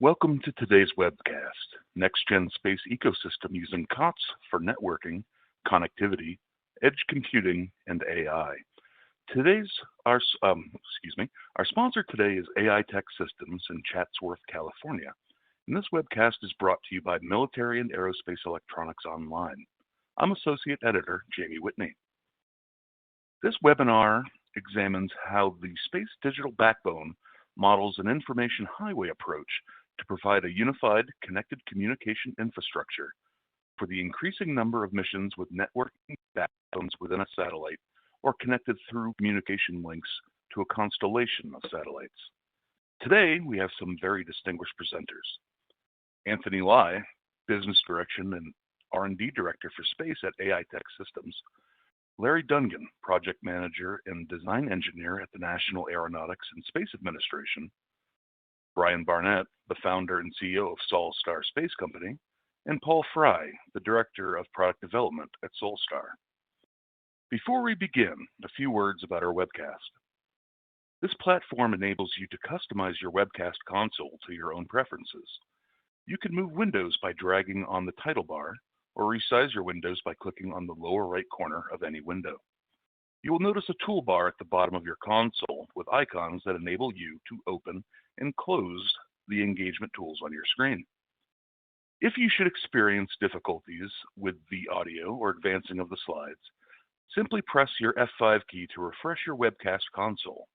Welcome to today's webcast, Next Gen Space Ecosystem using COTS for networking, connectivity, edge computing, and AI. Our sponsor today is Aitech Systems in Chatsworth, California. And this webcast is brought to you by Military and Aerospace Electronics Online. I'm Associate Editor Jamie Whitney. This webinar examines how the space digital backbone models an information highway approach to provide a unified, connected communication infrastructure for the increasing number of missions with networking backbones within a satellite or connected through communication links to a constellation of satellites. Today, we have some very distinguished presenters. Anthony Lai, Business Direction and R&D Director for Space at Aitech Systems. Larry Dungan, Project Manager and Design Engineer at the National Aeronautics and Space Administration. Brian Barnett, the founder and CEO of Solstar Space Company, and Paul Fry, the Director of Product Development at Solstar. Before we begin, a few words about our webcast. This platform enables you to customize your webcast console to your own preferences. You can move windows by dragging on the title bar, or resize your windows by clicking on the lower right corner of any window. You will notice a toolbar at the bottom of your console with icons that enable you to open and close the engagement tools on your screen. If you should experience difficulties with the audio or advancing of the slides, simply press your F5 key to refresh your webcast console.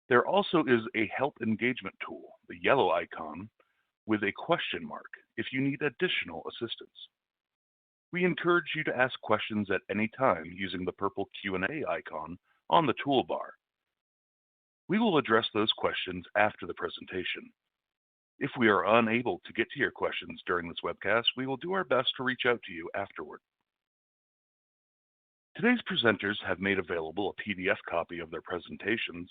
There also is a help engagement tool, the yellow icon, with a question mark if you need additional assistance. We encourage you to ask questions at any time using the purple Q&A icon on the toolbar. We will address those questions after the presentation. If we are unable to get to your questions during this webcast, we will do our best to reach out to you afterward. Today's presenters have made available a PDF copy of their presentations,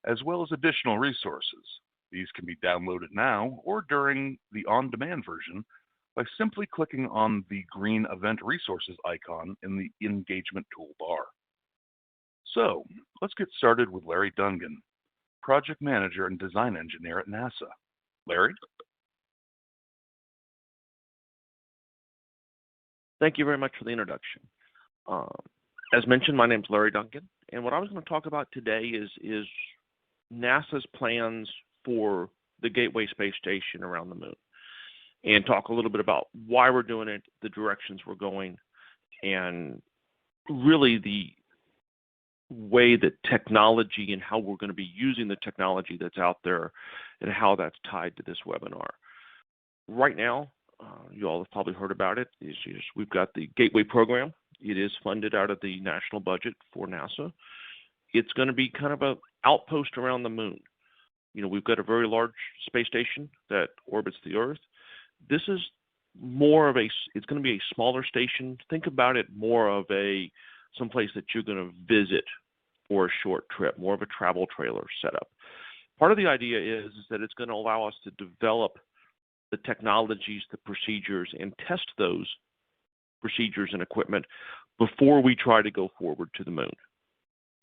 as well as additional resources. These can be downloaded now or during the on-demand version by simply clicking on the green Event Resources icon in the Engagement toolbar. So, let's get started with Larry Dungan, Project Manager and Design Engineer at NASA. Larry? Thank you very much for the introduction. As mentioned, my name is Larry Dungan, and what I was going to talk about today is NASA's plans for the Gateway Space Station around the moon, and talk a little bit about why we're doing it, the directions we're going, and really the way that technology and how we're going to be using the technology that's out there and how that's tied to this webinar. Right now, you all have probably heard about it, we've got the Gateway program. It is funded out of the national budget for NASA. It's going to be kind of an outpost around the moon. You know, we've got a very large space station that orbits the Earth. This is more of it's going to be a smaller station. Think about it more of someplace that you're going to visit for a short trip, more of a travel trailer setup. Part of the idea is that it's going to allow us to develop the technologies, the procedures, and test those procedures and equipment before we try to go forward to the moon.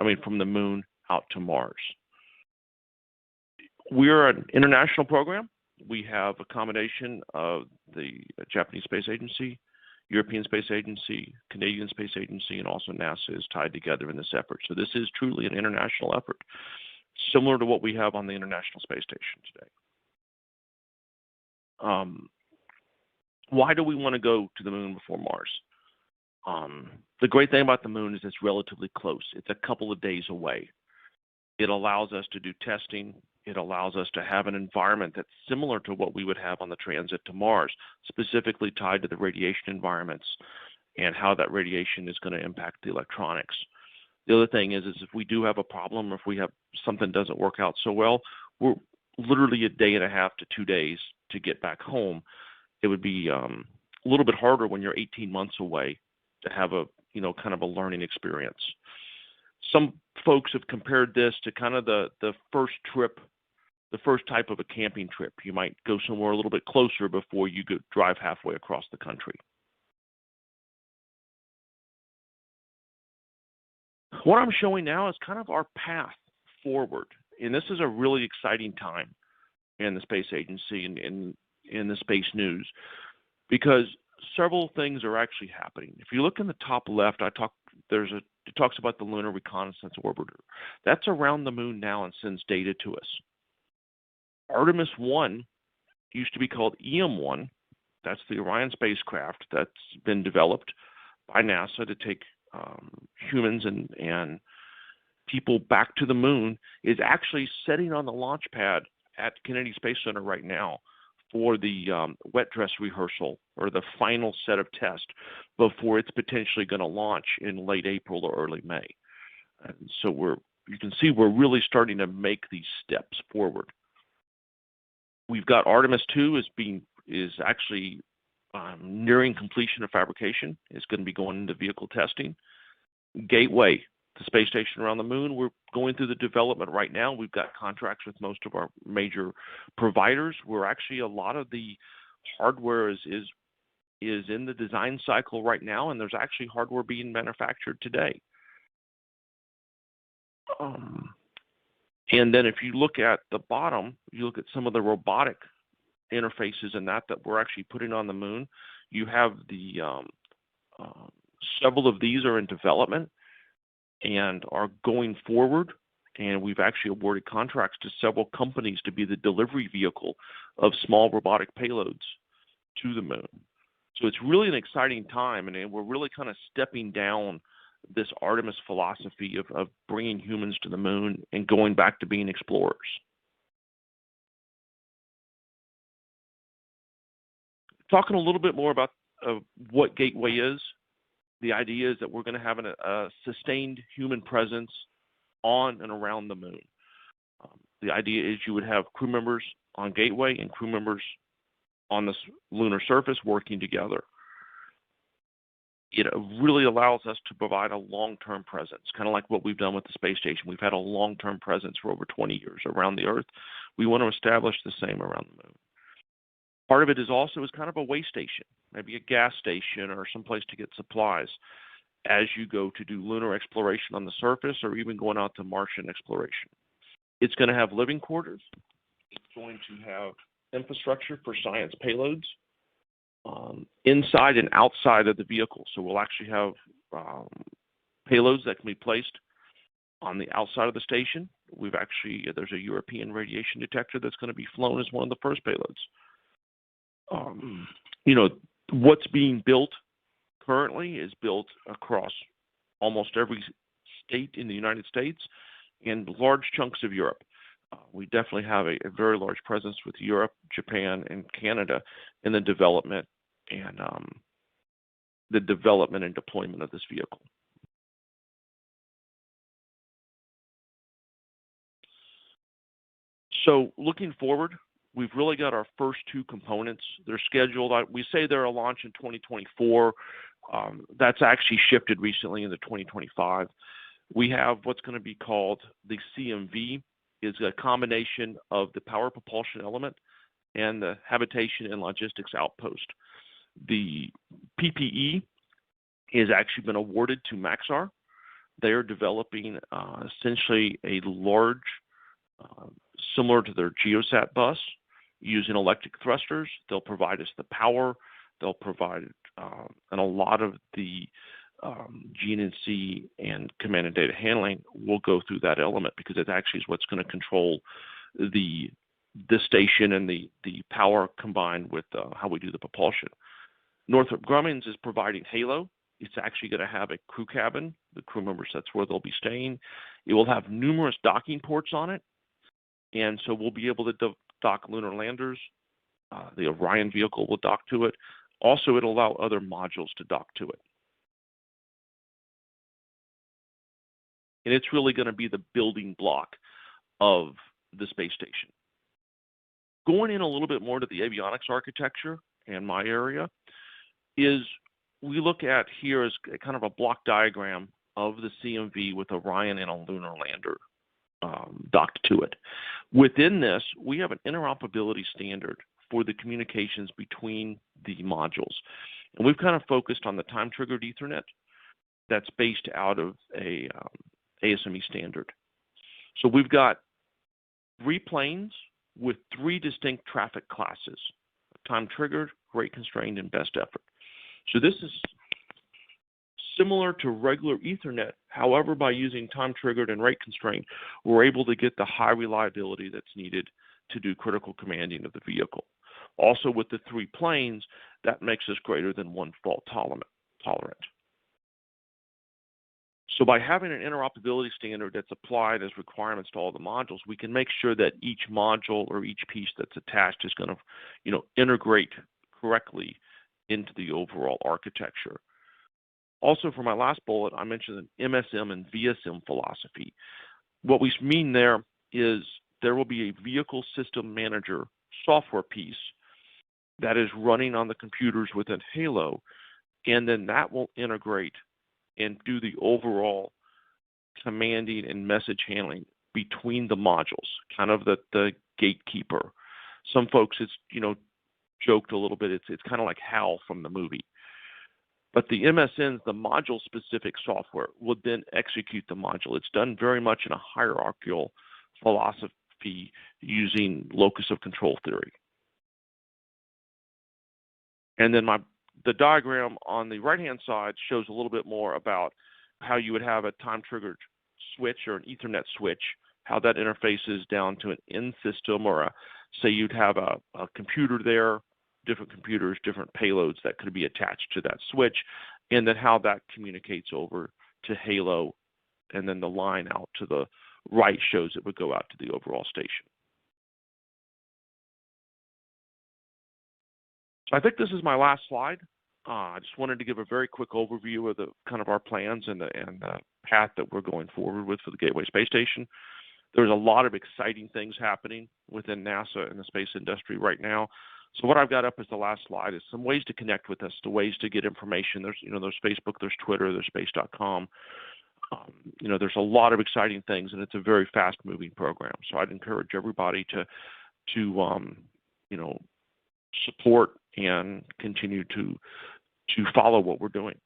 I mean, from the moon out to Mars. We're an international program. We have accommodation of the Japanese Space Agency, European Space Agency, Canadian Space Agency, and also NASA is tied together in this effort. So this is truly an international effort, similar to what we have on the International Space Station today. Why do we want to go to the moon before Mars? The great thing about the moon is it's relatively close. It's a couple of days away. It allows us to do testing. It allows us to have an environment that's similar to what we would have on the transit to Mars, specifically tied to the radiation environments and how that radiation is going to impact the electronics. The other thing is if we do have a problem or if we have something doesn't work out so well, we're literally a day and a half to 2 days to get back home. It would be a little bit harder when you're 18 months away to have a, kind of a learning experience. Some folks have compared this to kind of the first trip, the first type of a camping trip. You might go somewhere a little bit closer before you drive halfway across the country. What I'm showing now is kind of our path forward, and this is a really exciting time. and the space agency and in the space news, because several things are actually happening. If you look in the top left, it talks about the Lunar Reconnaissance Orbiter. That's around the moon now and sends data to us. Artemis 1 used to be called EM-1. That's the Orion spacecraft that's been developed by NASA to take humans and people back to the moon, is actually sitting on the launch pad at Kennedy Space Center right now for the wet dress rehearsal, or the final set of tests before it's potentially going to launch in late April or early May. And so you can see we're really starting to make these steps forward. We've got Artemis 2 is actually nearing completion of fabrication. It's going to be going into vehicle testing. Gateway, the space station around the moon, we're going through the development right now. We've got contracts with most of our major providers. We're actually, a lot of the hardware is in the design cycle right now, and there's actually hardware being manufactured today. And then if you look at the bottom, you look at some of the robotic interfaces and that we're actually putting on the moon. You have the several of these are in development and are going forward, and we've actually awarded contracts to several companies to be the delivery vehicle of small robotic payloads to the moon. So it's really an exciting time, and we're really kind of stepping down this Artemis philosophy of bringing humans to the moon and going back to being explorers. Talking a little bit more about what Gateway is, the idea is that we're going to have a sustained human presence on and around the moon. The idea is you would have crew members on Gateway and crew members on the lunar surface working together. It really allows us to provide a long-term presence, kind of like what we've done with the space station. We've had a long-term presence for over 20 years around the Earth. We want to establish the same around the moon. Part of it is also kind of a way station, maybe a gas station or someplace to get supplies as you go to do lunar exploration on the surface, or even going out to Martian exploration. It's going to have living quarters. It's going to have infrastructure for science payloads inside and outside of the vehicle. So we'll actually have payloads that can be placed on the outside of the station. There's a European radiation detector that's going to be flown as one of the first payloads. What's being built currently is built across almost every state in the United States and large chunks of Europe. We definitely have a very large presence with Europe, Japan, and Canada in the development and deployment of this vehicle. So looking forward, we've really got our first two components. They're scheduled. We say they're a launch in 2024. That's actually shifted recently into 2025. We have what's going to be called the CMV, is a combination of the power propulsion element and the habitation and logistics outpost. The PPE has actually been awarded to Maxar. They are developing essentially a large, similar to their GeoSat bus, using electric thrusters. They'll provide us the power. They'll provide and a lot of the GNC and command and data handling will go through that element, because it actually is what's going to control the station and the power combined with how we do the propulsion. Northrop Grumman is providing Halo. It's actually going to have a crew cabin. The crew members, that's where they'll be staying. It will have numerous docking ports on it, and so we'll be able to dock lunar landers. The Orion vehicle will dock to it. Also, it'll allow other modules to dock to it. And it's really going to be the building block of the space station. Going in a little bit more to the avionics architecture and my area is we look at here as kind of a block diagram of the CMV with Orion and a lunar lander docked to it. Within this, we have an interoperability standard for the communications between the modules. And we've kind of focused on the time-triggered Ethernet that's based out of a ASME standard. So we've got 3 planes with 3 distinct traffic classes: time triggered, rate constrained, and best effort. So this is similar to regular Ethernet. However, by using time triggered and rate constrained, we're able to get the high reliability that's needed to do critical commanding of the vehicle. Also, with the 3 planes, that makes us greater than 1 fault tolerant. So by having an interoperability standard that's applied as requirements to all the modules, we can make sure that each module or each piece that's attached is going to, integrate correctly into the overall architecture. Also, for my last bullet, I mentioned an MSM and VSM philosophy. What we mean there is there will be a vehicle system manager software piece that is running on the computers within Halo, and then that will integrate and do the overall commanding and message handling between the modules, kind of the gatekeeper. Some folks, it's joked a little bit. It's kind of like Hal from the movie. But the MSNs, the module-specific software, will then execute the module. It's done very much in a hierarchical philosophy using locus of control theory. And then the diagram on the right-hand side shows a little bit more about how you would have a time-triggered switch or an Ethernet switch, how that interfaces down to an end system, or say you'd have a computer there, different computers, different payloads that could be attached to that switch, and then how that communicates over to Halo, and then the line out to the right shows it would go out to the overall station. So I think this is my last slide. I just wanted to give a very quick overview of the kind of our plans and the path that we're going forward with for the Gateway Space Station. There's a lot of exciting things happening within NASA and the space industry right now. So what I've got up as the last slide is some ways to connect with us, the ways to get information. There's there's Facebook, there's Twitter, there's space.com. There's a lot of exciting things, and it's a very fast-moving program. So I'd encourage everybody to support and continue to follow what we're doing.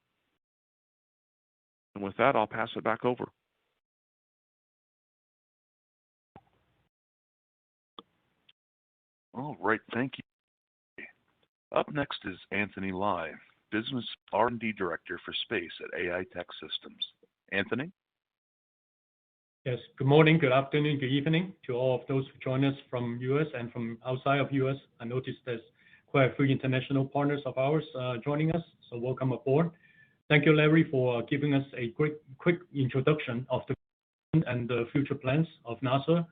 And with that, I'll pass it back over. All right, thank you. Up next is Anthony Lai, Business R&D Director for Space at Aitech Systems. Anthony? Yes, good morning, good afternoon, good evening to all of those who join us from US and from outside of US. I noticed there's quite a few international partners of ours joining us, so welcome aboard. Thank you, Larry, for giving us a quick introduction of the and the future plans of NASA.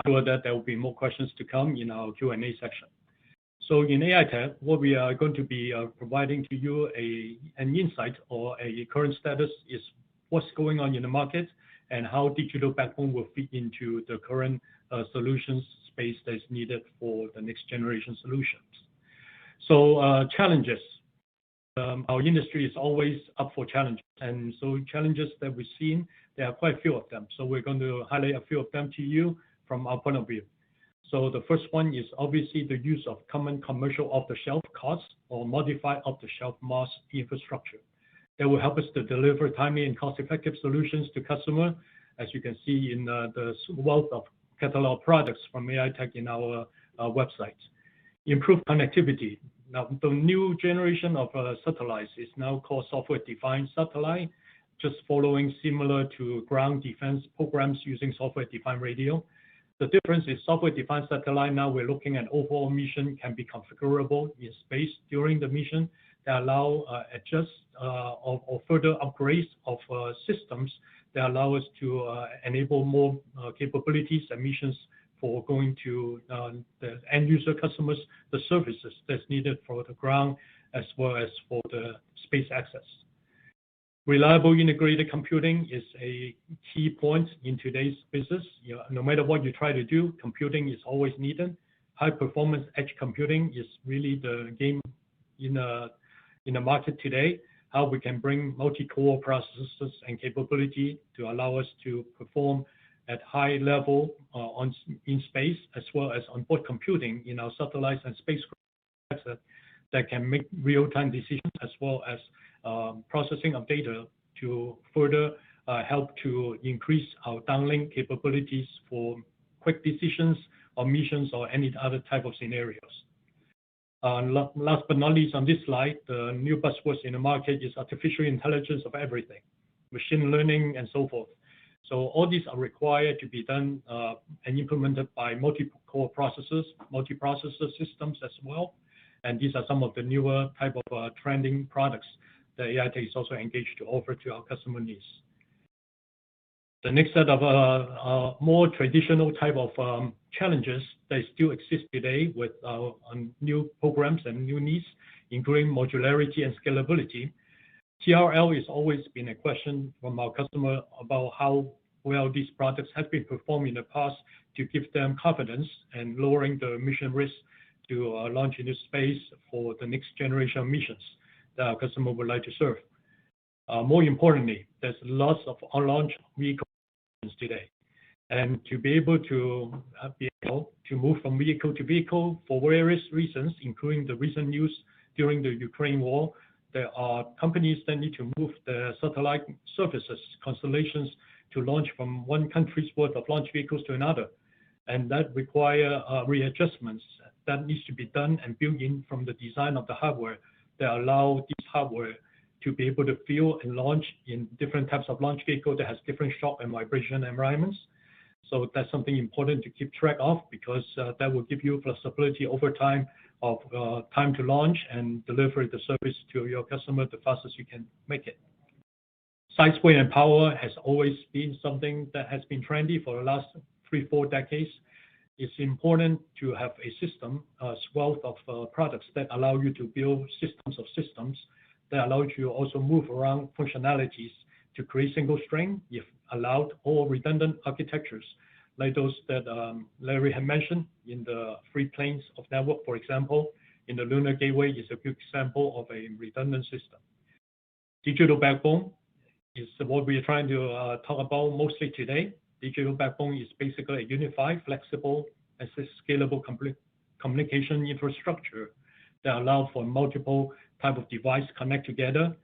I'm sure that there will be more questions to come in our Q&A section. So in Aitech, what we are going to be providing to you an insight or a current status is what's going on in the market and how digital backbone will fit into the current solutions space that's needed for the next generation solutions. So challenges. Our industry is always up for challenges, and so challenges that we've seen, there are quite a few of them. So we're going to highlight a few of them to you from our point of view. So the first one is obviously the use of common commercial off-the-shelf COTS or modified off-the-shelf MOS infrastructure that will help us to deliver timely and cost-effective solutions to customers, as you can see in the wealth of catalog products from Aitech in our website. Improved connectivity. Now, the new generation of satellites is now called software-defined satellite, just following similar to ground defense programs using software-defined radio. The difference is software-defined satellite, now we're looking at overall mission can be configurable in space during the mission that allow adjust or further upgrades of systems that allow us to enable more capabilities and missions for going to the end user customers, the services that's needed for the ground as well as for the space access. Reliable integrated computing is a key point in today's business. No matter what you try to do, computing is always needed. High performance edge computing is really the game in the market today. How we can bring multi-core processors and capability to allow us to perform at high level in space, as well as onboard computing in our satellites and spacecraft that can make real-time decisions, as well as processing of data to further help to increase our downlink capabilities for quick decisions or missions or any other type of scenarios. Last but not least, on this slide, the new buzzwords in the market is artificial intelligence of everything, machine learning, and so forth. So all these are required to be done and implemented by multi-core processors, multi-processor systems as well. And these are some of the newer type of trending products that Aitech is also engaged to offer to our customer needs. The next set of more traditional type of challenges that still exist today with new programs and new needs, including modularity and scalability. TRL has always been a question from our customer about how well these products have been performed in the past to give them confidence and lowering the mission risk to launch into space for the next generation of missions that our customer would like to serve. More importantly, there's lots of on-launch vehicles today. And to be able to move from vehicle to vehicle for various reasons, including the recent news during the Ukraine war, there are companies that need to move the satellite services, constellations, to launch from one country's worth of launch vehicles to another. And that require readjustments that needs to be done and built in from the design of the hardware that allow this hardware to be able to fuel and launch in different types of launch vehicle that has different shock and vibration environments. So that's something important to keep track of because that will give you flexibility over time of time to launch and deliver the service to your customer the fastest you can make it. Size, weight, and power has always been something that has been trendy for the last 3-4 decades. It's important to have a system, a wealth of products that allow you to build systems of systems that allow you to also move around functionalities to create single string, if allowed, or redundant architectures, like those that Larry had mentioned in the free planes of network, for example, in the Lunar Gateway is a good example of a redundant system. Digital backbone is what we are trying to talk about mostly today. Digital backbone is basically a unified, flexible, and scalable communication infrastructure that allows for multiple type of device connect together,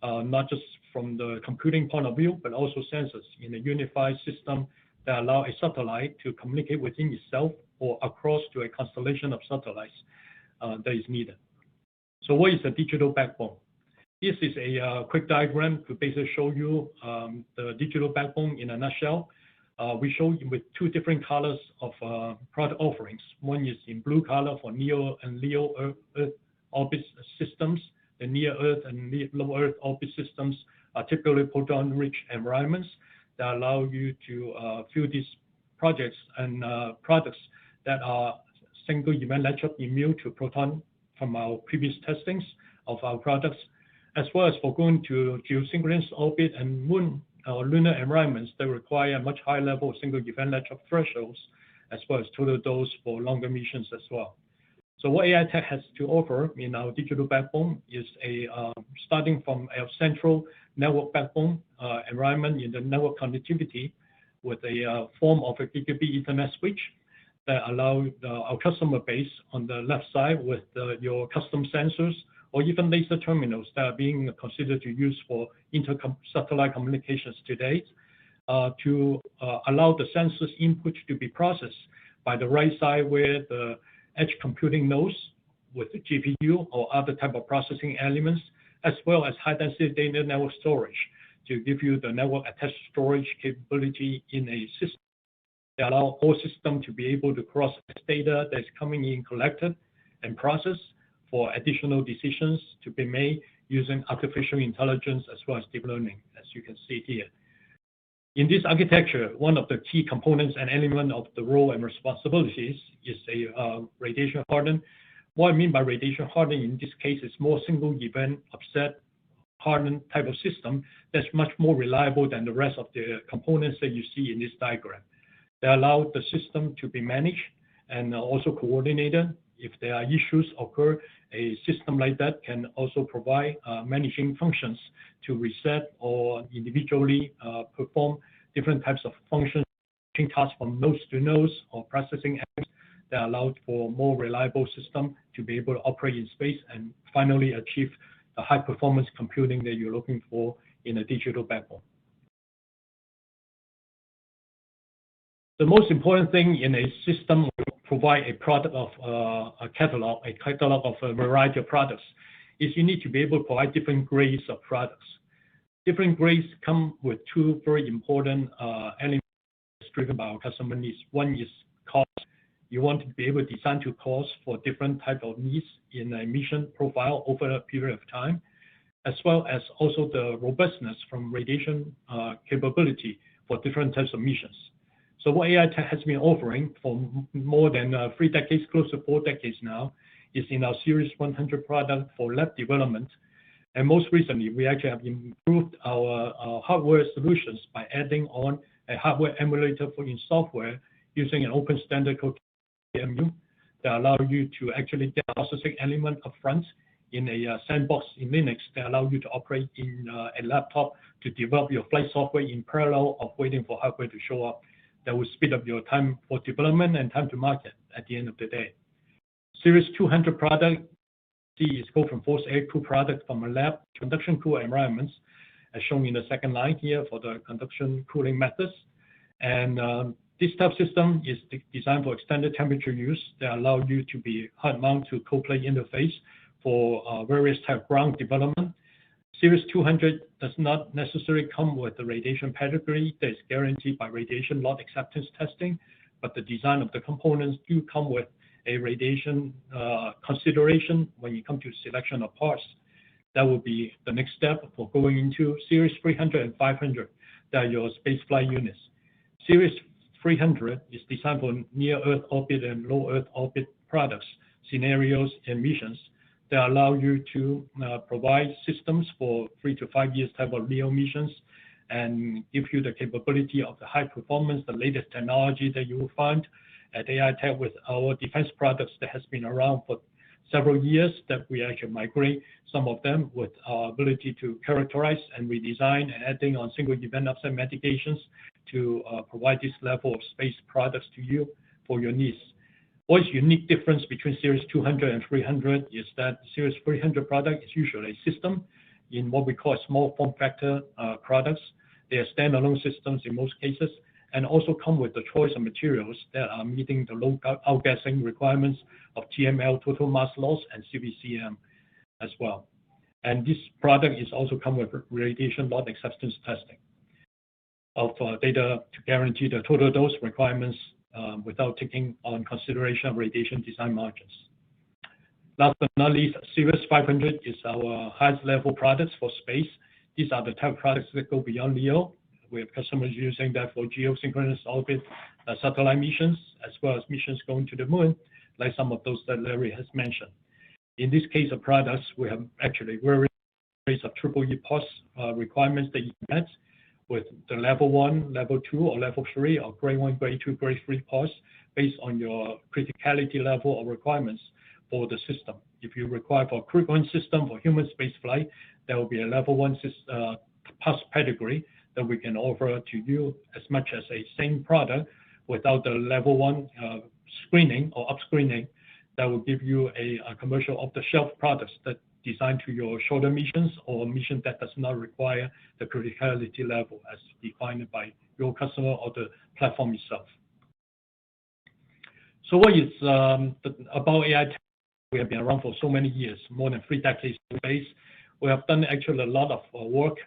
not just from the computing point of view, but also sensors in a unified system that allow a satellite to communicate within itself or across to a constellation of satellites that is needed. So what is a digital backbone? This is a quick diagram to basically show you the digital backbone in a nutshell. We show you with 2 different colors of product offerings. One is in blue color for NEO and LEO Earth orbit systems. The near Earth and low Earth orbit systems are typically proton-rich environments that allow you to fuel these projects and products that are single event latch-up immune to proton from our previous testings of our products, as well as for going to geosynchronous orbit and moon or lunar environments that require much higher level of single event latch-up thresholds, as well as total dose for longer missions as well. So what Aitech has to offer in our digital backbone is starting from a central network backbone environment in the network connectivity with a form of a gigabit Ethernet switch that allow our customer base on the left side with your custom sensors or even laser terminals that are being considered to use for inter-satellite communications today to allow the sensors input to be processed by the right side where the edge computing nodes with the GPU or other type of processing elements, as well as high-density data network storage to give you the network attached storage capability in a system that allow all systems to be able to cross data that's coming in collected and processed for additional decisions to be made using artificial intelligence as well as deep learning, as you can see here. In this architecture, one of the key components and element of the role and responsibilities is a radiation hardened. What I mean by radiation hardened in this case is more single event upset hardened type of system that's much more reliable than the rest of the components that you see in this diagram. They allow the system to be managed and also coordinated. If there are issues occur, a system like that can also provide managing functions to reset or individually perform different types of functions, tasks from nodes to nodes or processing apps that allow for more reliable system to be able to operate in space and finally achieve the high performance computing that you're looking for in a digital backbone. The most important thing in a system will provide a product of a catalog of a variety of products is you need to be able to provide different grades of products. Different grades come with two very important elements driven by our customer needs. One is cost. You want to be able to design to cost for different type of needs in a mission profile over a period of time, as well as also the robustness from radiation capability for different types of missions. So what Aitech has been offering for more than 3 decades, close to 4 decades now, is in our Series 100 product for lab development. And most recently, we actually have improved our hardware solutions by adding on a hardware emulator for in software using an open standard called KMU that allow you to actually get a processing element up front in a sandbox in Linux that allow you to operate in a laptop to develop your flight software in parallel of waiting for hardware to show up. That will speed up your time for development and time to market at the end of the day. Series 200 product is go from forced air cool product from a lab to conduction cool environments, as shown in the second line here for the conduction cooling methods. And this type of system is designed for extended temperature use that allow you to be hot mount to cold plate interface for various type of ground development. Series 200 does not necessarily come with the radiation pedigree that is guaranteed by radiation load acceptance testing, but the design of the components do come with a radiation consideration when you come to selection of parts. That will be the next step for going into Series 300 and 500, that are your space flight units. Series 300 is designed for near Earth orbit and low Earth orbit products, scenarios, and missions that allow you to provide systems for 3 to 5 years type of LEO missions and give you the capability of the high performance, the latest technology that you will find at Aitech with our defense products that has been around for several years, that we actually migrate some of them with our ability to characterize and redesign and adding on single event upside mitigations to provide this level of space products to you for your needs. What's unique difference between Series 200 and 300 is that Series 300 product is usually a system in what we call small form factor products. They are standalone systems in most cases, and also come with the choice of materials that are meeting the low outgassing requirements of TML, total mass loss, and CVCM as well. And this product is also come with radiation load acceptance testing of data to guarantee the total dose requirements without taking on consideration radiation design margins. Last but not least, Series 500 is our highest level products for space. These are the type of products that go beyond LEO. We have customers using that for geosynchronous orbit satellite missions, as well as missions going to the moon, like some of those that Larry has mentioned. In this case of products, we have actually various of triple EPOS requirements that you met with the level 1, level 2, or level 3, or grade 1, grade 2, grade 3 POS based on your criticality level of requirements for the system. If you require for a crew 1 system for human space flight, there will be a level 1 POS pedigree that we can offer to you as much as a same product without the level 1 screening or up screening that will give you a commercial off-the-shelf products that designed to your shorter missions or mission that does not require the criticality level as defined by your customer or the platform itself. So what is about Aitech? We have been around for so many years, more than 3 decades in space. We have done actually a lot of work.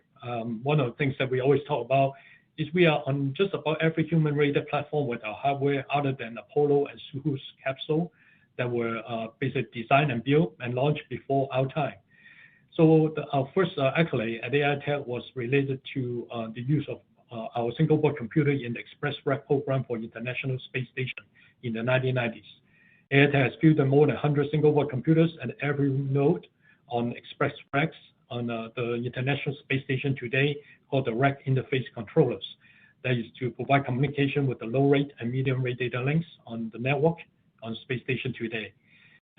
One of the things that we always talk about is we are on just about every human rated platform with our hardware other than Apollo and Soyuz capsule that were basically designed and built and launched before our time. So our first accolade at Aitech was related to the use of our single board computer in the Express Rack program for International Space Station in the 1990s. Aitech has built more than 100 single board computers at every node on Express Racks on the International Space Station today, called the Rack Interface Controllers. That is to provide communication with the low rate and medium rate data links on the network on space station today.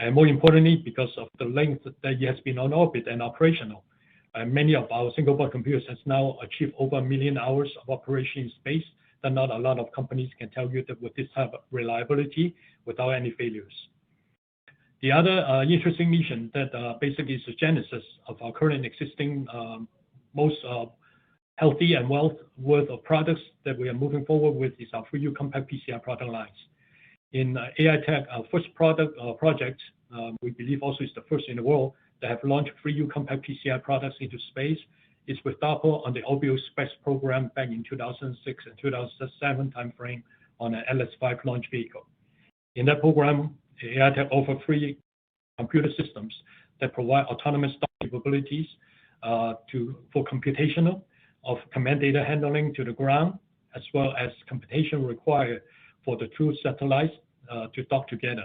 And more importantly, because of the length that it has been on orbit and operational, many of our single board computers has now achieved over 1 million hours of operation in space that not a lot of companies can tell you that with this type of reliability without any failures. The other interesting mission that basically is the genesis of our current existing most healthy and worth of products that we are moving forward with is our 3U compact PCI product lines. In Aitech, our first project, we believe also is the first in the world that have launched 3U compact PCI products into space, is with DARPA on the Orbital Space program back in 2006 and 2007 timeframe on an LS-5 launch vehicle. In that program, Aitech offered 3 computer systems that provide autonomous capabilities for computational of command data handling to the ground, as well as computation required for the 2 satellites to dock together.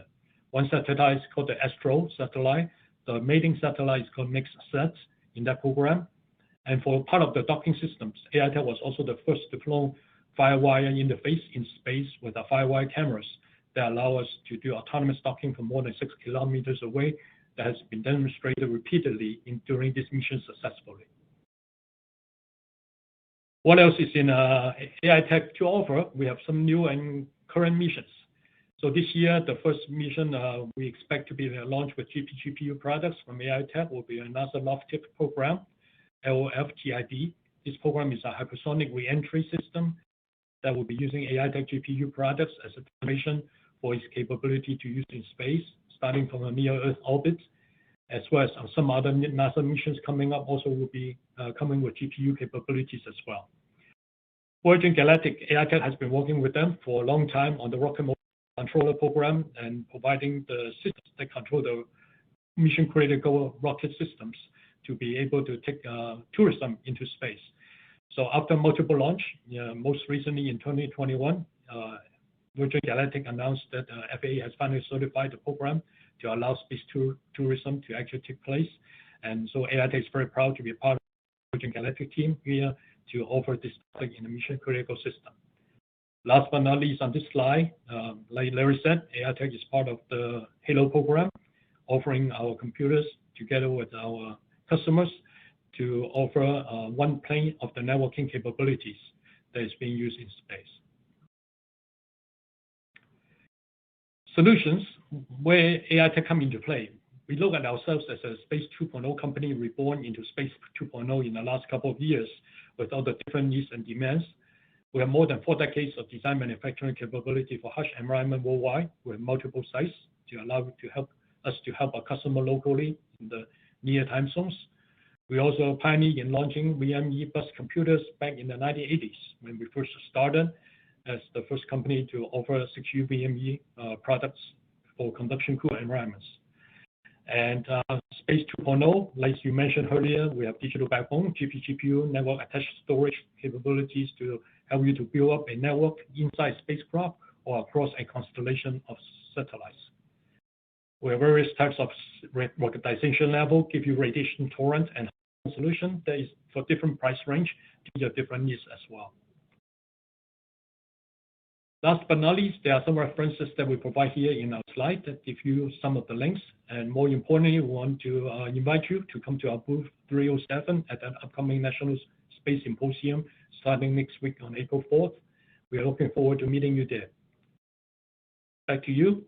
One satellite is called the Astro satellite. The mating satellite is called NextSat in that program. And for part of the docking systems, Aitech was also the first to fly Firewire interface in space with the Firewire cameras that allow us to do autonomous docking from more than 6 kilometers away. That has been demonstrated repeatedly during this mission successfully. What else is in Aitech to offer? We have some new and current missions. So this year, the first mission we expect to be launched with GPU products from Aitech will be a NASA LOFTID program, LOFTID. This program is a hypersonic reentry system that will be using Aitech GPU products as a demonstration for its capability to use in space, starting from a near-Earth orbit, as well as some other NASA missions coming up also will be coming with GPU capabilities as well. Virgin Galactic, Aitech has been working with them for a long time on the rocket motor controller program and providing the systems that control the mission-critical rocket systems to be able to take tourism into space. So after multiple launch, most recently in 2021, Virgin Galactic announced that FAA has finally certified the program to allow space tourism to actually take place. And so Aitech is very proud to be a part of the Virgin Galactic team here to offer this product in a mission-critical system. Last but not least on this slide, like Larry said, Aitech is part of the HALO program, offering our computers together with our customers to offer one plane of the networking capabilities that is being used in space. Solutions where Aitech come into play. We look at ourselves as a Space 2.0 company reborn into Space 2.0 in the last couple of years with all the different needs and demands. We have more than 4 decades of design manufacturing capability for harsh environment worldwide with multiple sites to help our customer locally in the near time zones. We also pioneered in launching VME bus computers back in the 1980s when we first started as the first company to offer secure VME products for conduction cool environments. And Space 2.0, like you mentioned earlier, we have digital backbone, GPU, network attached storage capabilities to help you to build up a network inside spacecraft or across a constellation of satellites. We have various types of ruggedization level, give you radiation tolerant and solution that is for different price range to your different needs as well. Last but not least, there are some references that we provide here in our slide that give you some of the links. And more importantly, we want to invite you to come to our booth 307 at the upcoming National Space Symposium starting next week on April 4th. We are looking forward to meeting you there. Back to you.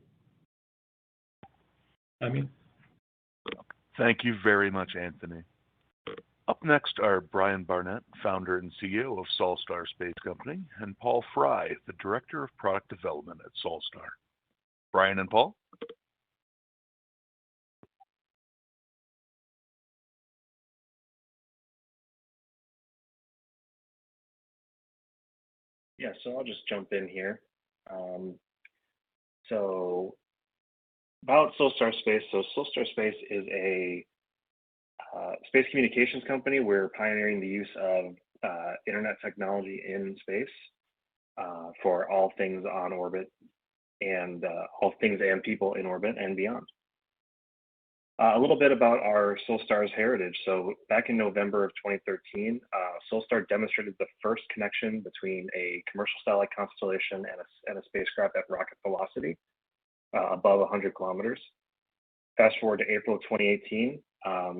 Thank you very much, Anthony. Up next are Brian Barnett, founder and CEO of Solstar Space Company, and Paul Fry, the Director of Product Development at Solstar. Brian and Paul? Yeah, so I'll just jump in here. So about Solstar Space. So Solstar Space is a space communications company. We're pioneering the use of internet technology in space for all things on orbit and all things and people in orbit and beyond. A little bit about our Solstar's heritage. So back in November of 2013, Solstar demonstrated the first connection between a commercial satellite constellation and a spacecraft at rocket velocity above 100 kilometers. Fast forward to April of 2018,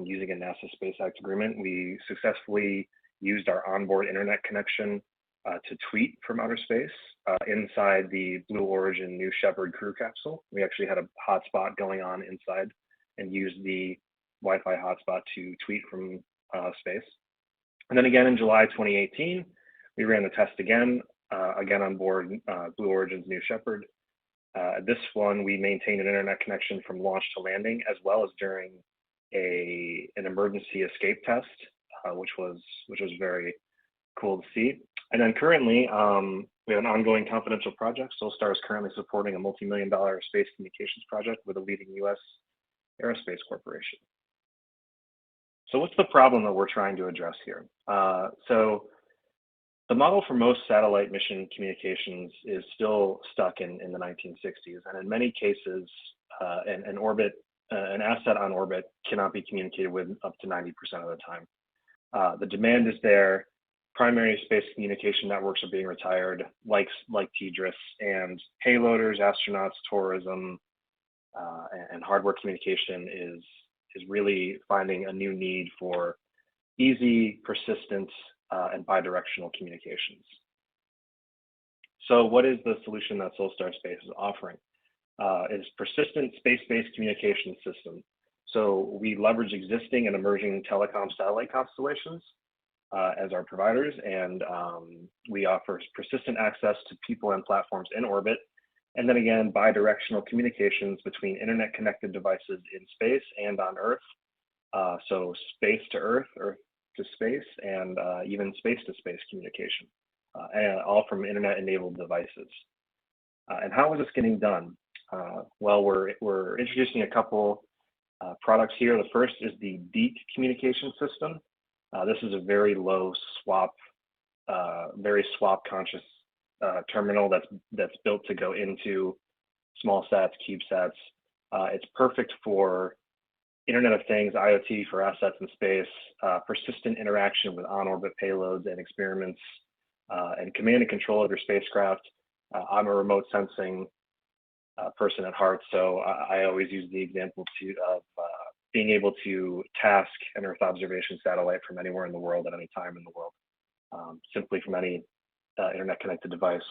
using a NASA SpaceX agreement, we successfully used our onboard internet connection to tweet from outer space inside the Blue Origin New Shepard crew capsule. We actually had a hotspot going on inside and used the Wi-Fi hotspot to tweet from space. And then again in July 2018, we ran the test again on board Blue Origin's New Shepard. This one, we maintained an internet connection from launch to landing, as well as during an emergency escape test, which was very cool to see. And then currently, we have an ongoing confidential project. Solstar is currently supporting a multi-million-dollar space communications project with a leading U.S. aerospace corporation. So what's the problem that we're trying to address here? So the model for most satellite mission communications is still stuck in the 1960s, and in many cases, an asset on orbit cannot be communicated with up to 90% of the time. The demand is there. Primary space communication networks are being retired, like TDRS, and payloaders, astronauts, tourism, and hardware communication is really finding a new need for easy, persistent, and bidirectional communications. So what is the solution that Solstar Space is offering? Is persistent space-based communication system. So we leverage existing and emerging telecom satellite constellations as our providers, and we offer persistent access to people and platforms in orbit, and then again, bidirectional communications between internet-connected devices in space and on Earth. So space to Earth, Earth to space, and even space-to-space communication, and all from internet-enabled devices. And how is this getting done? Well, we're introducing a couple products here. The first is the DEEC communication system. This is a very low swap, very swap-conscious terminal that's built to go into small sats, CubeSats. It's perfect for Internet of Things, IoT for assets in space, persistent interaction with on-orbit payloads and experiments, and command and control of your spacecraft. I'm a remote sensing person at heart, so I always use the example of being able to task an Earth observation satellite from anywhere in the world at any time in the world, simply from any internet-connected device,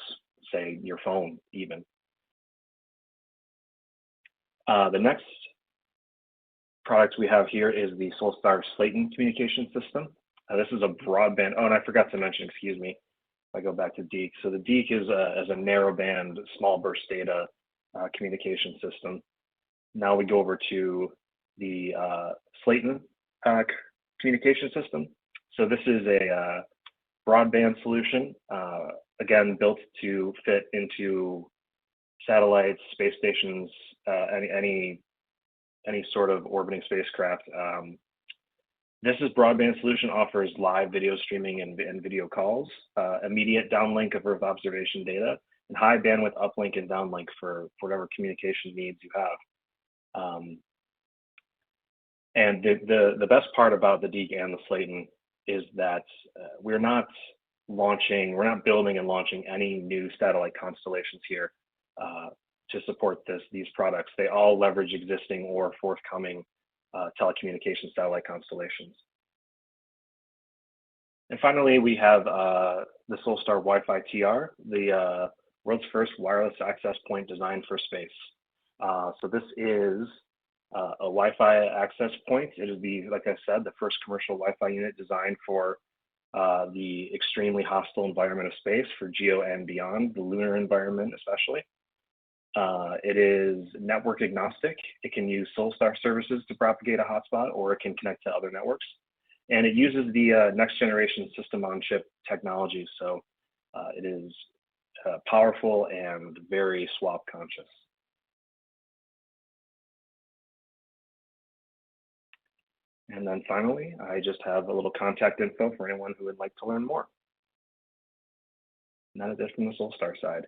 say your phone even. The next product we have here is the Solstar Slayton communication system. This is a broadband, oh, and I forgot to mention, excuse me, if I go back to DEEC. So the DEEC is a narrowband, small burst data communication system. Now we go over to the Slayton communication system. So this is a broadband solution, again, built to fit into satellites, space stations, any sort of orbiting spacecraft. This broadband solution offers live video streaming and video calls, immediate downlink of Earth observation data, and high bandwidth uplink and downlink for whatever communication needs you have. And the best part about the DEEC and the Slayton is that we're not building and launching any new satellite constellations here to support these products. They all leverage existing or forthcoming telecommunications satellite constellations. And finally, we have the Solstar Wi-Fi TR, the world's first wireless access point designed for space. So this is a Wi-Fi access point. It is like I said, the first commercial Wi-Fi unit designed for the extremely hostile environment of space, for GEO and beyond, the lunar environment especially. It is network agnostic. It can use Solstar services to propagate a hotspot, or it can connect to other networks. And it uses the next generation system on chip technology. So it is powerful and very swap conscious. And then finally, I just have a little contact info for anyone who would like to learn more. And that is it from the Solstar side.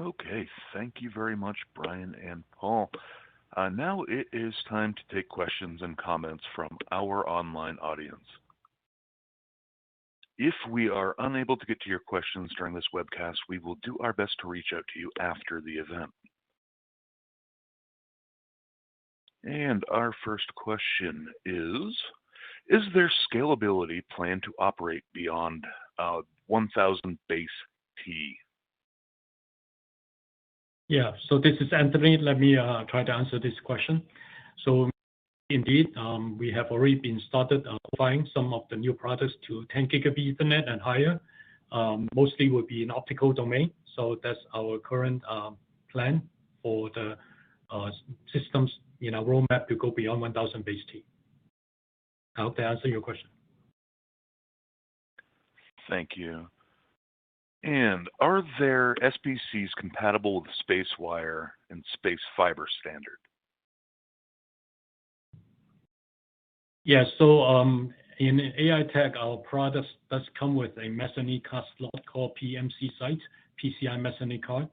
Okay, thank you very much, Brian and Paul. Now it is time to take questions and comments from our online audience. If we are unable to get to your questions during this webcast, we will do our best to reach out to you after the event. And our first question is there scalability planned to operate beyond 1,000 base T? Yeah, so this is Anthony. Let me try to answer this question. So Indeed, we have already been started applying some of the new products to 10 gigabit Ethernet and higher. Mostly will be in optical domain. So that's our current plan for the systems in our roadmap to go beyond 1,000 base T. I hope that answers your question. Thank you. And are there SBCs compatible with SpaceWire and space fiber standard? Yeah, so in Aitech, our products does come with a mezzanine card slot called PMC site, PCI mezzanine card.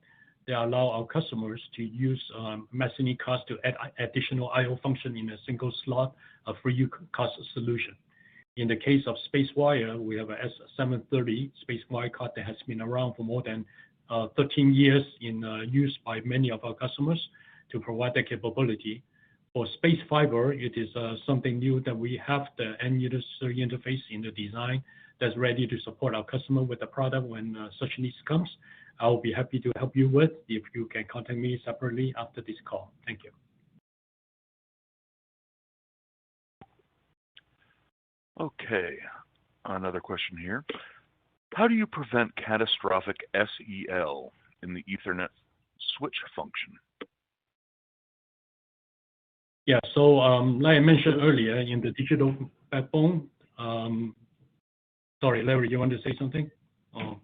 They allow our customers to use mezzanine cards to add additional I/O function in a single slot, a free cost solution. In the case of SpaceWire, we have a S730 SpaceWire card that has been around for more than 13 years in use by many of our customers to provide that capability. For space fiber, it is something new that we have the end user interface in the design that's ready to support our customer with the product when such needs comes. I'll be happy to help you with if you can contact me separately after this call. Thank you. Okay, another question here. How do you prevent catastrophic SEL in the Ethernet switch function? Yeah, so like I mentioned earlier, in the digital backbone, sorry, Larry, you want to say something? Oh,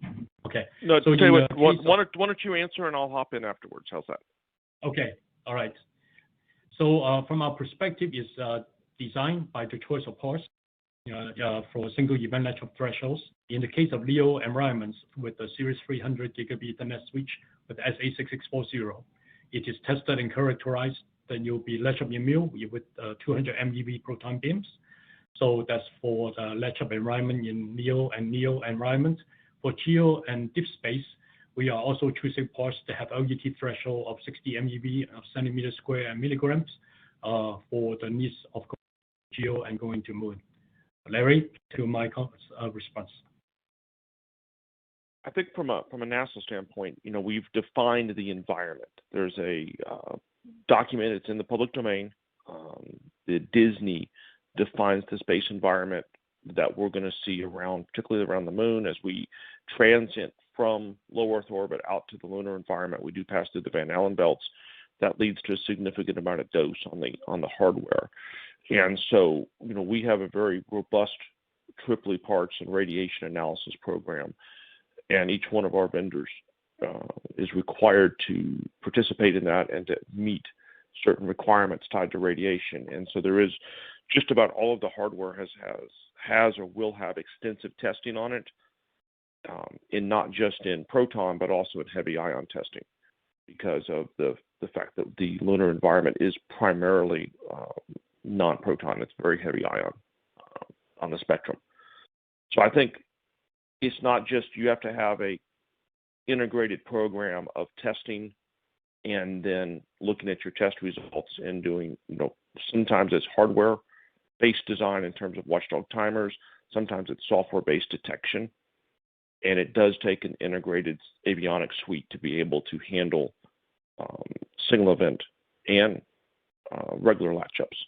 okay. No, so tell you what, why don't you answer and I'll hop in afterwards. How's that? Okay, all right. So from our perspective, is designed by the choice of parts for single event latch-up thresholds. In the case of LEO environments with the Series 300 gigabit Ethernet switch with SA6640, it is tested and characterized. Then you'll be latch-up immune with 200 MeV proton beams. So that's for the latch-up environment in LEO and NEO environment. For GEO and deep space, we are also choosing parts that have LET threshold of 60 MeV of centimeter square and milligrams for the needs of GEO and going to moon. Larry, to my response. I think from a NASA standpoint, we've defined the environment. There's a document, it's in the public domain. The Disney defines the space environment that we're going to see around, particularly around the moon, as we transit from low Earth orbit out to the lunar environment. We do pass through the Van Allen belts. That leads to a significant amount of dose on the hardware. And so, we have a very robust triply parts and radiation analysis program, and each one of our vendors is required to participate in that and to meet certain requirements tied to radiation. And so there is just about all of the hardware has or will have extensive testing on it, in not just in proton, but also in heavy ion testing, because of the fact that the lunar environment is primarily non-proton. It's very heavy ion on the spectrum. So I think it's not just you have to have a integrated program of testing and then looking at your test results and doing, sometimes it's hardware-based design in terms of watchdog timers, sometimes it's software-based detection, and it does take an integrated avionics suite to be able to handle single event and regular latch-ups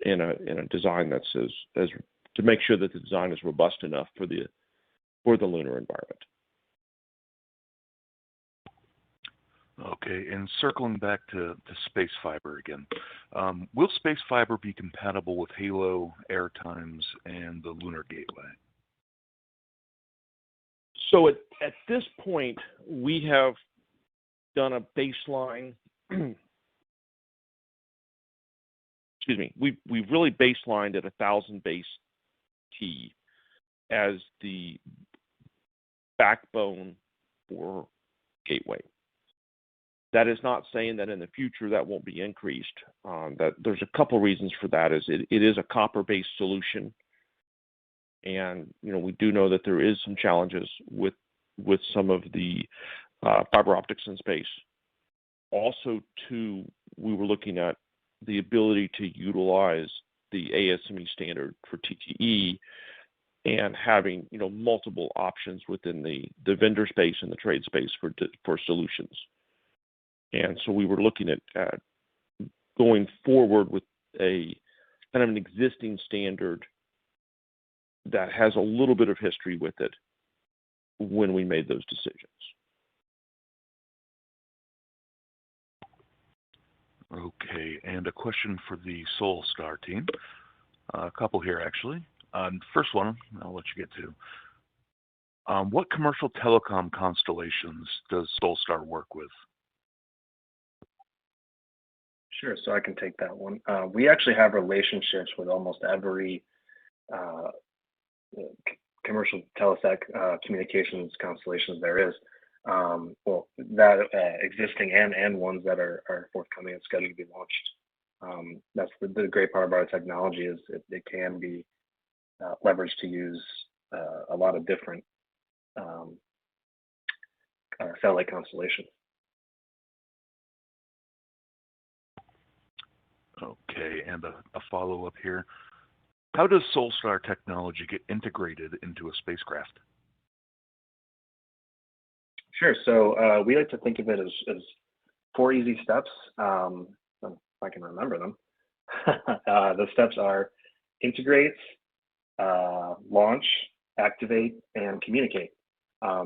in a design that's as to make sure that the design is robust enough for the lunar environment. Okay, and circling back to space fiber again, will space fiber be compatible with Halo, ARTEMIS, and the Lunar Gateway? So at this point, we have done a baseline. Excuse me. We've really baselined at 1,000 base T as the backbone for Gateway. That is not saying that in the future that won't be increased. That there's a couple reasons for that. Is it is a copper-based solution, and we do know that there is some challenges with some of the fiber optics in space. Also, too, we were looking at the ability to utilize the ASME standard for TTE and having multiple options within the vendor space and the trade space for solutions. And so we were looking at going forward with a kind of an existing standard that has a little bit of history with it when we made those decisions. Okay, and a question for the Solstar team. A couple here, actually. First one, I'll let you get to. What commercial telecom constellations does Solstar work with? Sure, so I can take that one. We actually have relationships with almost every commercial telesat communications constellations there is. Well, that existing and ones that are forthcoming and scheduled to be launched. That's the great part about our technology is it can be leveraged to use a lot of different satellite constellations. Okay, and a follow-up here. How does Solstar technology get integrated into a spacecraft? Sure. So we like to think of it as 4 easy steps, if I can remember them. The steps are integrate, launch, activate, and communicate.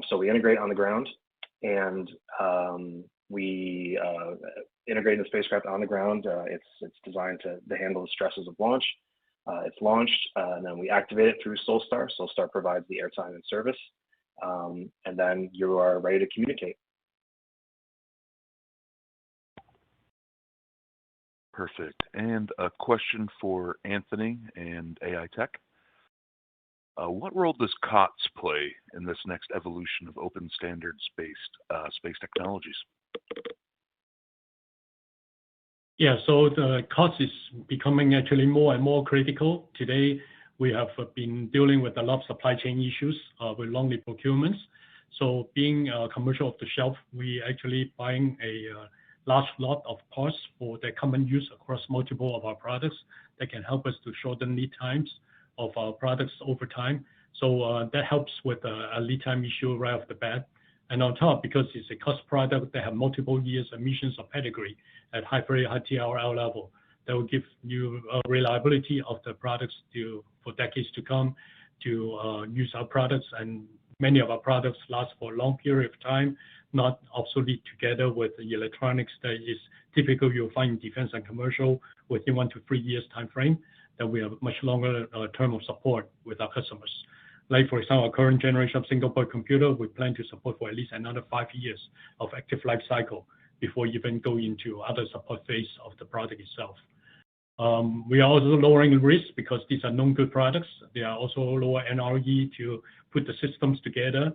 So we integrate on the ground, and we integrate the spacecraft on the ground. It's designed to handle the stresses of launch. It's launched, and then we activate it through Solstar. Solstar provides the airtime and service, and then you are ready to communicate. Perfect. And a question for Anthony and Aitech. What role does COTS play in this next evolution of open standards-based space technologies? Yeah, so the COTS is becoming actually more and more critical. Today, we have been dealing with a lot of supply chain issues with long lead procurements. So being commercial off the shelf, we actually buying a large lot of parts for the common use across multiple of our products that can help us to shorten lead times of our products over time. So that helps with a lead time issue right off the bat. And on top, because it's a cost product that have multiple years emissions of pedigree at very high TRL level, that will give you reliability of the products for decades to come to use our products. And many of our products last for a long period of time, not obsolete together with the electronics that is typical you'll find in defense and commercial within 1 to 3 years time frame, that we have much longer term of support with our customers. Like, for example, our current generation of single board computer, we plan to support for at least another 5 years of active life cycle before even go into other support phase of the product itself. We are also lowering risk because these are known good products. They are also lower NRE to put the systems together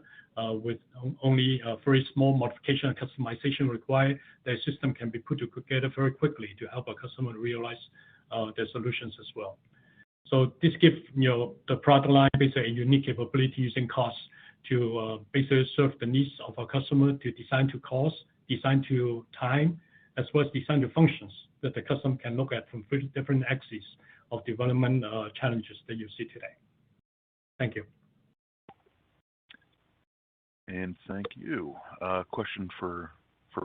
with only a very small modification and customization required. The system can be put together very quickly to help our customer realize their solutions as well. So this gives the product line basically a unique capability using COTS to basically serve the needs of our customer, to design to cost, design to time, as well as design to functions that the customer can look at from 3 different axes of development challenges that you see today. Thank you. And thank you. Question for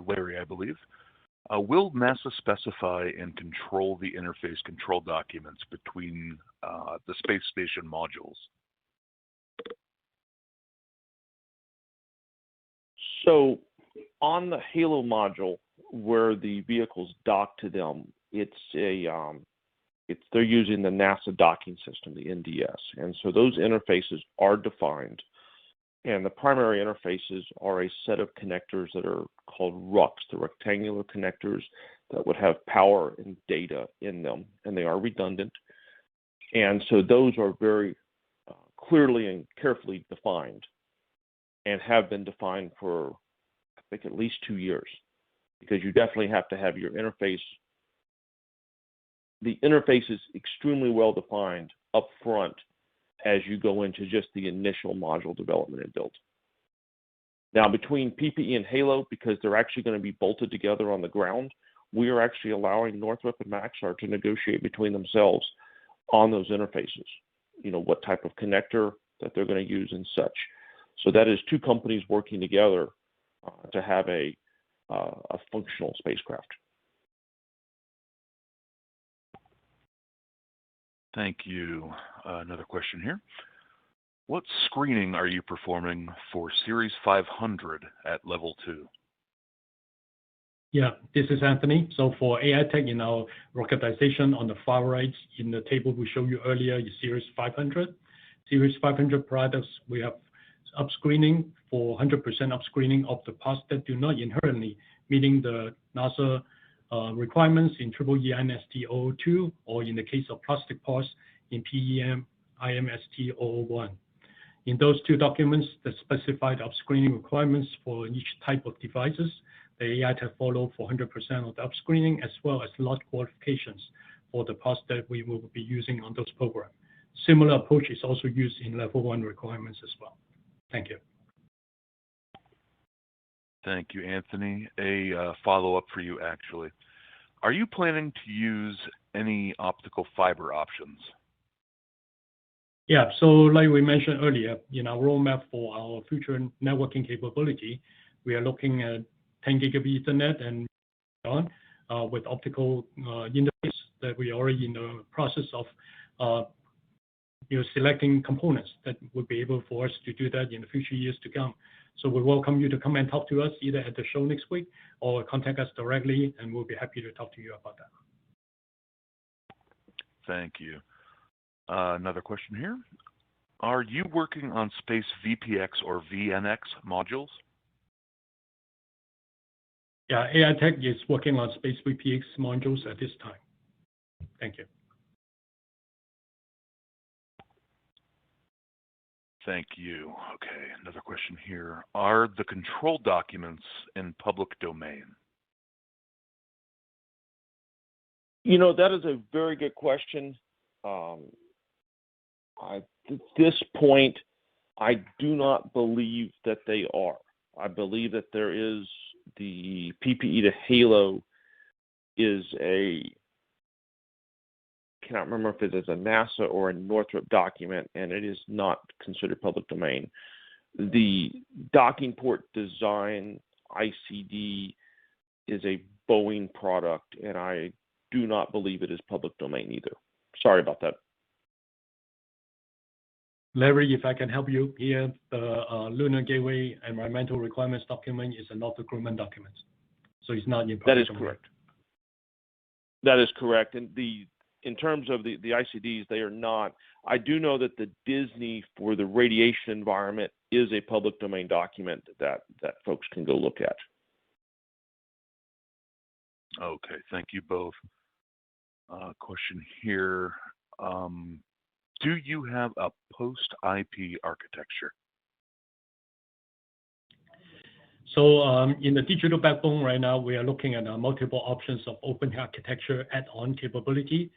Larry, I believe. Will NASA specify and control the interface control documents between the space station modules? So on the Halo module, where the vehicles dock to them, they're using the NASA docking system, the NDS, and so those interfaces are defined. And the primary interfaces are a set of connectors that are called RUCs, the rectangular connectors that would have power and data in them, and they are redundant. And so those are very clearly and carefully defined and have been defined for, I think, at least 2 years, because you definitely have to have your interface. The interface is extremely well defined up front as you go into just the initial module development and build. Now, between PPE and Halo, because they're actually going to be bolted together on the ground, we are actually allowing Northrop and Maxar to negotiate between themselves on those interfaces, what type of connector that they're going to use and such. So that is 2 companies working together to have a functional spacecraft. Thank you. Another question here. What screening are you performing for Series 500 at level 2? Yeah, this is Anthony. So for Aitech in our ruggedization on the far right in the table we showed you earlier is Series 500. Series 500 products, we have upscreening for 100% upscreening of the parts that do not inherently meeting the NASA requirements in EEE INST 002, or in the case of plastic parts in PEM IMST 001. In those two documents, the specified upscreening requirements for each type of devices, the Aitech follow for 100% of the upscreening, as well as lot qualifications for the parts that we will be using on those programs. Similar approach is also used in level 1 requirements as well. Thank you. Thank you, Anthony. A follow-up for you, actually. Are you planning to use any optical fiber options? Yeah, so like we mentioned earlier, in our roadmap for our future networking capability, we are looking at 10 gigabit Ethernet and beyond with optical interface that we are already in the process of selecting components that would be able for us to do that in the future years to come. So we welcome you to come and talk to us either at the show next week or contact us directly, and we'll be happy to talk to you about that. Thank you. Another question here. Are you working on Space VPX or VNX modules? Yeah, Aitech is working on Space VPX modules at this time. Thank you. Thank you. Okay, another question here. Are the control documents in public domain? You know, that is a very good question. At this point, I do not believe that they are. I believe that there is the PPE to Halo is cannot remember if it is a NASA or a Northrop document, and it is not considered public domain. The docking port design ICD is a Boeing product, and I do not believe it is public domain either. Sorry about that. Larry, if I can help you here, the Lunar Gateway Environmental Requirements document is a Northrop Grumman document, so it's not in public domain. That is correct. That is correct. And in terms of the ICDs, they are not. I do know that the Disney for the radiation environment is a public domain document that folks can go look at. Okay, thank you both. Question here. Do you have a post-IP architecture? So in the digital backbone right now, we are looking at multiple options of open architecture add-on capability.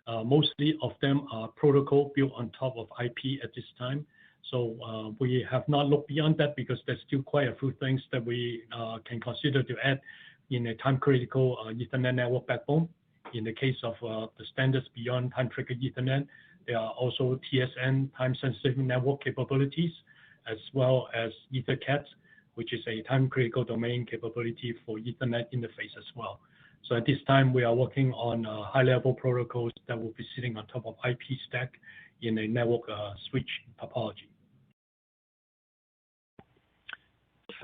Mostly of them are protocol built on top of IP at this time. So we have not looked beyond that because there's still quite a few things that we can consider to add in a time-critical Ethernet network backbone. In the case of the standards beyond time-critical Ethernet, there are also TSN, time-sensitive network capabilities, as well as EtherCAT, which is a time-critical domain capability for Ethernet interface as well. So at this time, we are working on high-level protocols that will be sitting on top of IP stack in a network switch topology.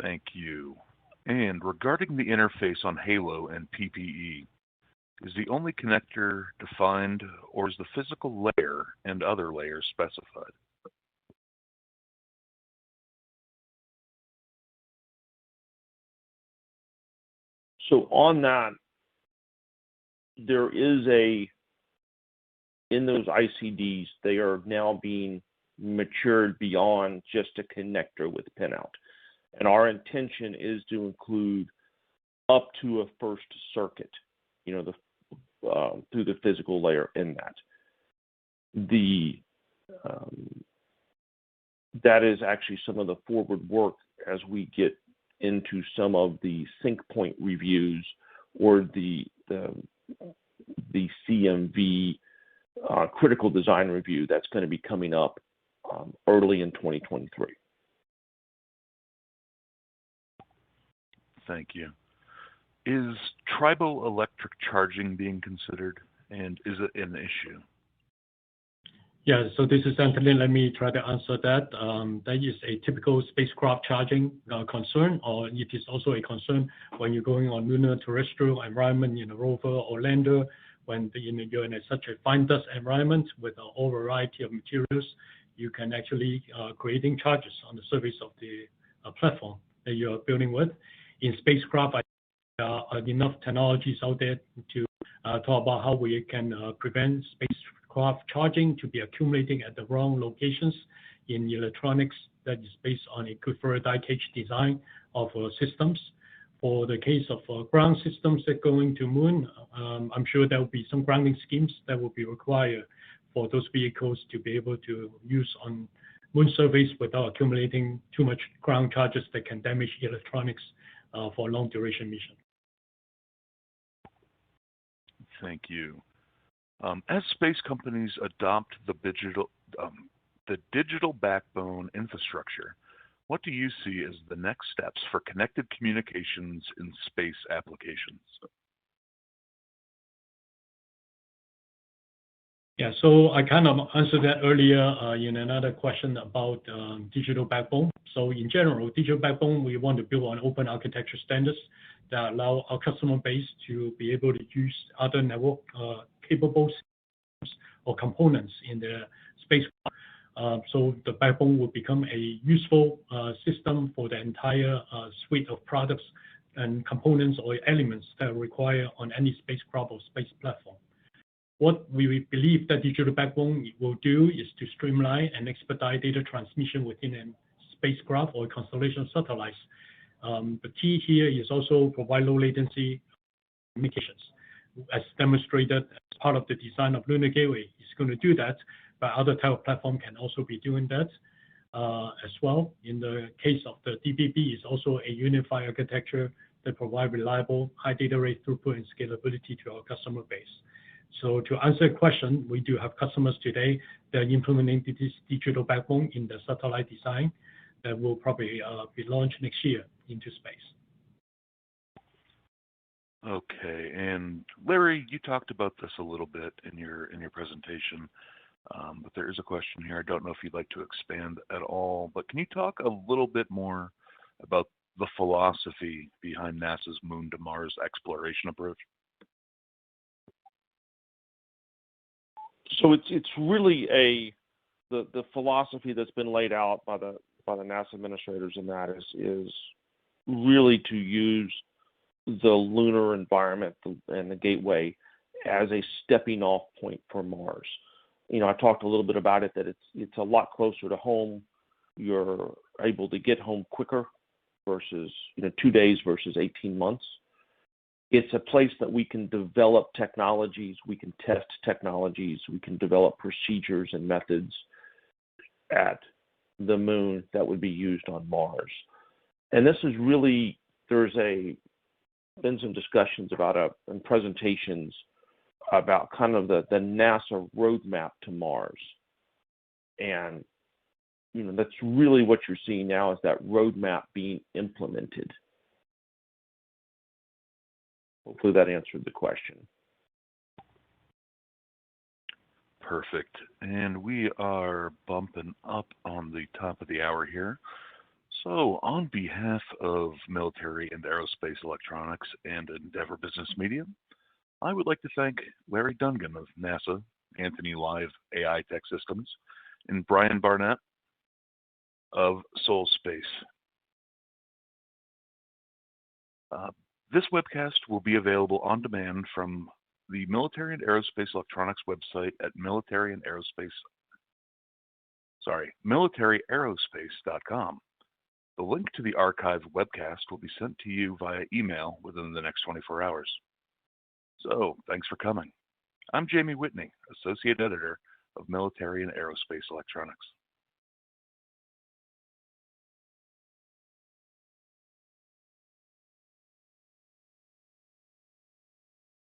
Thank you. And regarding the interface on Halo and PPE, is the only connector defined, or is the physical layer and other layers specified? So on that, there is in those ICDs, they are now being matured beyond just a connector with pinout. And our intention is to include up to a first circuit, through the physical layer in that. That is actually some of the forward work as we get into some of the sync point reviews or the CMV critical design review that's going to be coming up early in 2023. Thank you. Is triboelectric charging being considered, and is it an issue? Yeah, so this is Anthony. Let me try to answer that. That is a typical spacecraft charging concern, or it is also a concern when you're going on lunar terrestrial environment in a rover or lander, when you're in such a fine dust environment with a whole variety of materials, you can actually creating charges on the surface of the platform that you're building with. In spacecraft, there are enough technologies out there to talk about how we can prevent spacecraft charging to be accumulating at the wrong locations in electronics that is based on a good die cage design of systems. For the case of ground systems that go into moon, I'm sure there will be some grounding schemes that will be required for those vehicles to be able to use on moon surface without accumulating too much ground charges that can damage electronics for a long duration mission. Thank you. As space companies adopt the digital backbone infrastructure, what do you see as the next steps for connected communications in space applications? Yeah, so I kind of answered that earlier in another question about digital backbone. So in general, digital backbone, we want to build on open architecture standards that allow our customer base to be able to use other network capable systems or components in the spacecraft. So the backbone will become a useful system for the entire suite of products and components or elements that are required on any spacecraft or space platform. What we believe that digital backbone will do is to streamline and expedite data transmission within a spacecraft or constellation of satellites. The key here is also provide low latency communications. As demonstrated as part of the design of Lunar Gateway, it's going to do that, but other type of platform can also be doing that as well. In the case of the DBB, it's also a unified architecture that provide reliable, high data rate throughput and scalability to our customer base. So to answer your question, we do have customers today that are implementing this digital backbone in the satellite design that will probably be launched next year into space. Okay, and Larry, you talked about this a little bit in your presentation, but there is a question here. I don't know if you'd like to expand at all, but can you talk a little bit more about the philosophy behind NASA's Moon to Mars exploration approach? So it's really the philosophy that's been laid out by the NASA administrators in that is really to use the lunar environment and the gateway as a stepping off point for Mars. You know, I talked a little bit about it, that it's a lot closer to home. You're able to get home quicker versus 2 days versus 18 months. It's a place that we can develop technologies, we can test technologies, we can develop procedures and methods at the moon that would be used on Mars. And this is really, there's been some discussions about and presentations about kind of the NASA roadmap to Mars. And that's really what you're seeing now, is that roadmap being implemented. Hopefully that answered the question. Perfect. And we are bumping up on the top of the hour here. So on behalf of Military and Aerospace Electronics and Endeavor Business Media, I would like to thank Larry Dungan of NASA, Anthony Live AI Tech Systems, and Brian Barnett of Sol Space. This webcast will be available on demand from the Military and Aerospace Electronics website at militaryaerospace.com. The link to the archived webcast will be sent to you via email within the next 24 hours. So, thanks for coming. I'm Jamie Whitney, Associate Editor of Military and Aerospace Electronics.